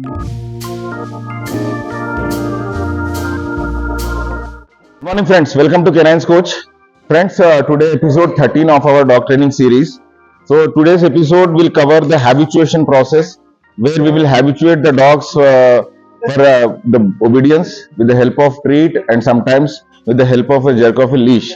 Good morning friends, welcome to Caninescoach. Friends, today episode 13 of our dog training series. So today's episode will cover the habituation process, where we will habituate the dogs for the obedience with the help of treat and sometimes with the help of a jerk of a leash.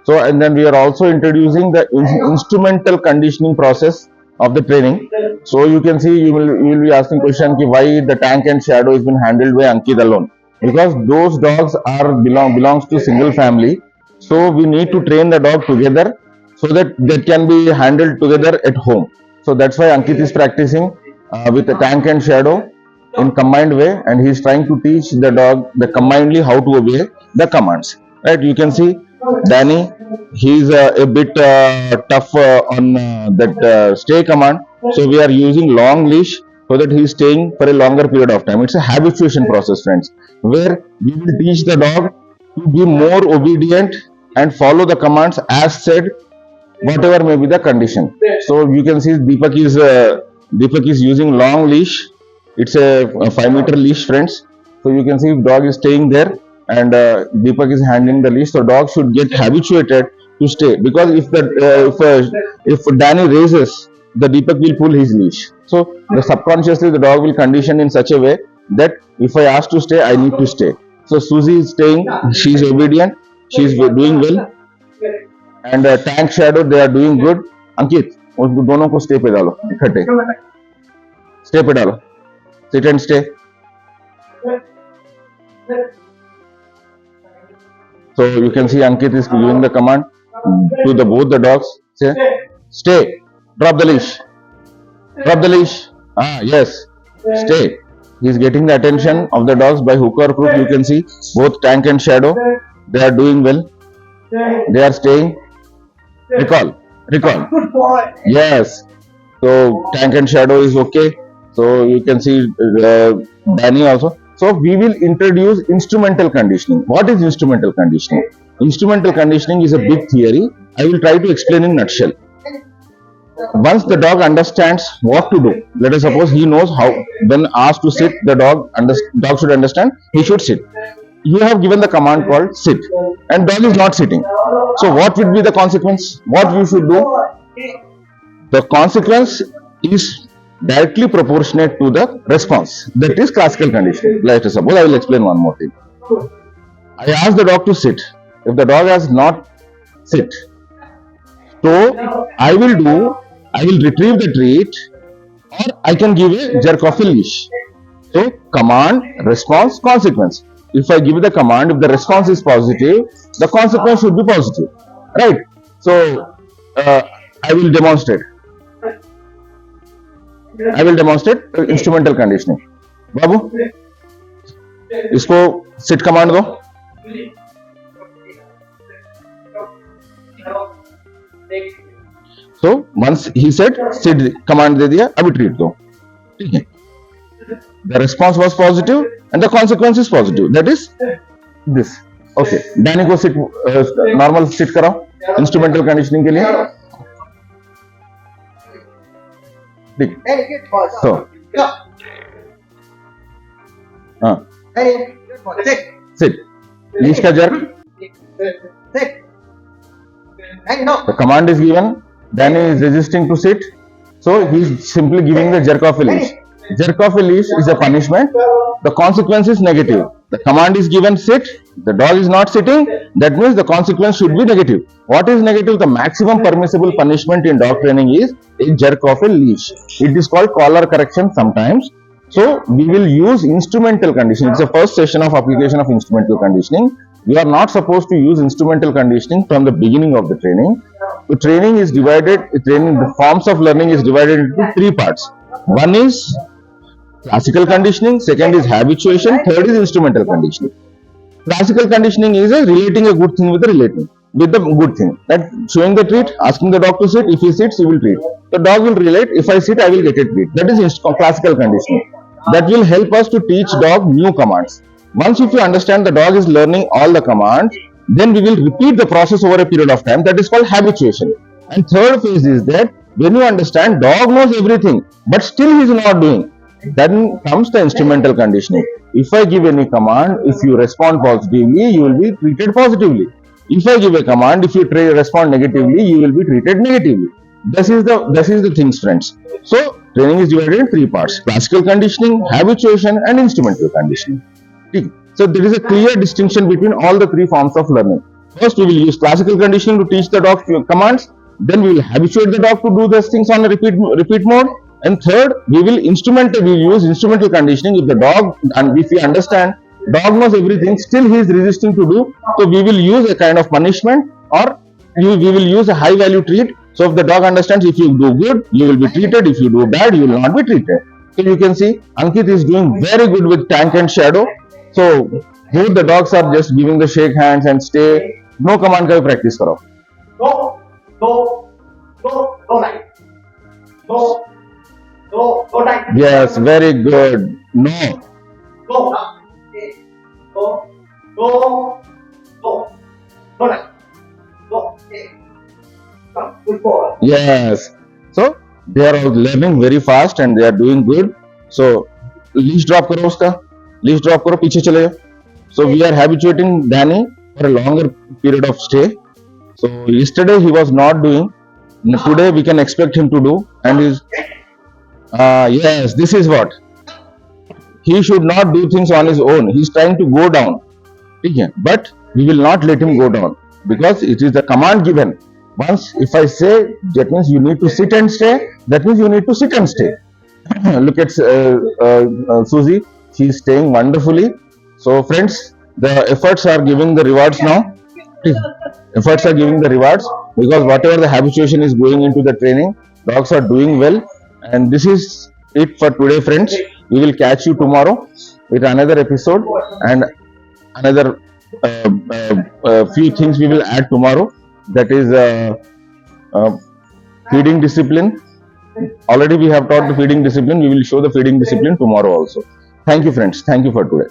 So, and then we are also introducing the instrumental conditioning process of the training. So you can see, you will be asking question ki why the tank and shadow has been handled by Ankit alone, because those dogs are belongs to single family. So we need to train the dog together so that they can be handled together at home. So that's why Ankit is practicing with the tank and shadow in combined way, and he is trying to teach the dog the combinedly how to obey the commands. Right? You can see Danny, he is a bit tough on that stay command. So we are using long leash so that he is staying for a longer period of time. It's a habituation process, friends, where we will teach the dog to be more obedient and follow the commands as said, whatever may be the condition. So you can see Deepak is using long leash. It's a 5-meter leash, friends. So you can see dog is staying there, and Deepak is handling the leash. So dog should get habituated to stay, because if Danny raises, the Deepak will pull his leash. So subconsciously the dog will condition in such a way that if I ask to stay, I need to stay. So Susie is staying, she is obedient, she is doing well, and tank shadow, they are doing good. Ankit, उन दोनों को stay पे डालो, इकट्ठे stay पे डालो, sit and stay. So you can see Ankit is giving the command to both the dogs. Say, stay, drop the leash, drop the leash. Yes, stay. He is getting the attention of the dogs by hook or crook. You can see both tank and shadow, they are doing well. They are staying. Recall. Good boy. Yes. So tank and shadow is okay. So you can see Danny also. So we will introduce instrumental conditioning. What is instrumental conditioning? Instrumental conditioning is a big theory. I will try to explain in a nutshell. Once the dog understands what to do, let us suppose he knows how, when asked to sit, the dog should understand he should sit. You have given the command called sit, and dog is not sitting. So what would be the consequence? What you should do? The consequence is directly proportionate to the response. That is classical conditioning. Let us suppose, I will explain one more thing. I ask the dog to sit. If the dog has not sit, so I will retrieve the treat, or I can give a jerk of a leash. So command, response, consequence. If I give the command, if the response is positive, the consequence should be positive. Right? So I will demonstrate. Instrumental conditioning. बाबू, इसको sit command दो. So once he said sit command दे दिया, अभी treat दो. ठीक है. The response was positive and the consequence is positive. That is this. Okay. Danny को sit normal sit कराओ. Instrumental conditioning के लिए. ठीक. So. Sit. Leash का jerk. The command is given. Danny is resisting to sit. So he is simply giving the jerk of a leash. Jerk of a leash is a punishment. The consequence is negative. The command is given sit. The dog is not sitting. That means the consequence should be negative. What is negative? The maximum permissible punishment in dog training is a jerk of a leash. It is called collar correction sometimes. So we will use instrumental conditioning. It's the first session of application of instrumental conditioning. We are not supposed to use instrumental conditioning from the beginning of the training. The training is divided. The forms of learning is divided into 3 parts. One is classical conditioning, second is habituation, third is instrumental conditioning. Classical conditioning is relating a good thing with the good thing. That showing the treat, asking the dog to sit. If he sits, he will treat. The dog will relate. If I sit, I will get a treat. That is classical conditioning. That will help us to teach dog new commands. Once if you understand the dog is learning all the commands, then we will repeat the process over a period of time. That is called habituation. And third phase is that when you understand dog knows everything, but still he is not doing. Then comes the instrumental conditioning. If I give any command, if you respond positively, you will be treated positively. If I give a command, if you respond negatively, you will be treated negatively. This is the things, friends. So training is divided in three parts: classical conditioning, habituation, and instrumental conditioning. So there is a clear distinction between all the three forms of learning. First, we will use classical conditioning to teach the dog commands. Then we will habituate the dog to do those things on a repeat mode. And third, we will use instrumental conditioning. If the dog, and if we understand, dog knows everything, still he is resisting to do. So we will use a kind of punishment, or we will use a high value treat. So if the dog understands, if you do good, you will be treated. If you do bad, you will not be treated. So you can see Ankit is doing very good with tank and shadow. So both the dogs are just giving the shake hands and stay. No command ka bhi practice karo. Go right. Go right. Yes, very good. No. Go right. Go. Come. Good boy. Yes. So they are learning very fast and they are doing good. So leash drop karo uska. Leash drop karo, piche chale jao. So we are habituating Danny for a longer period of stay. So yesterday he was not doing. Today we can expect him to do, and yes, this is what he should not do things on his own. He is trying to go down, but we will not let him go down because it is the command given. Once if I say, that means you need to sit and stay, that means you need to sit and stay. Look at Susie, she is staying wonderfully. So friends, the efforts are giving the rewards now. Efforts are giving the rewards because whatever the habituation is going into the training, dogs are doing well. And this is it for today, friends. We will catch you tomorrow with another episode and another few things we will add tomorrow. That is feeding discipline. Already we have taught the feeding discipline. We will show the feeding discipline tomorrow also. Thank you, friends. Thank you for today.